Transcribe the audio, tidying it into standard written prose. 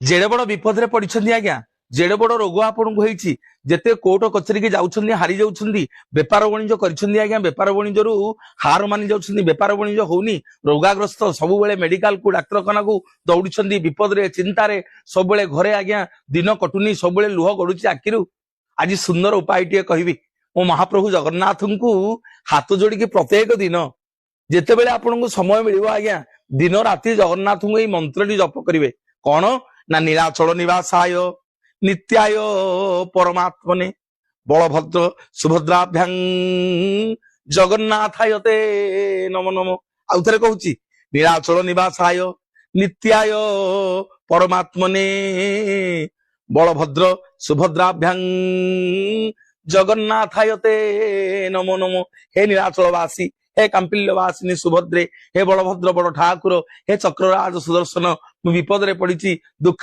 जेड़े बड़ विपद रे पड़िछन्ती आज्ञा जेड़े बड़ रोग आपनकु होईछि जेते कोर्ट कचेरी के जाउछन्ती हारी जाउछन्ती बेपार वाणिज्य करिछन्ती आज्ञा बेपार वाणिज्यरू हार मानि जाउछन्ती बेपार वाणिज्य होउनी रोगाग्रस्त सबु बेले मेडिकल को डाक्तरखाना को दौड़ुछन्ती विपद रे चिंता रे सब बेले घरे आज्ञा दिन कटुनी सब बेले लुह गडुची आखिरु आज सुंदर उपाय टिए कहबी मो महाप्रभु जगन्नाथंकु हाथ जोड़ी प्रत्येक दिन जेते बेले आपनकु समय मिलिबो आज्ञा दिन राति जगन्नाथंकु एई मंत्रटी जप करिवे कौन ना नीलाचल निवासाय नित्याय परमात्मने बलभद्र सुभद्राभ्यां जगन्नाथायते नमो नमो आउ थरे कहूची नीलाचल निवासाय नित्याय परमात्मने बलभद्र सुभद्राभ्यां जगन्नाथायते नमो नमो हे नीलाचलवासी हे कांपिल्यवासिनी सुभद्रे हे बलभद्र बड़ ठाकुर हे चक्रराज सुदर्शन विपद रे पड़ी दुख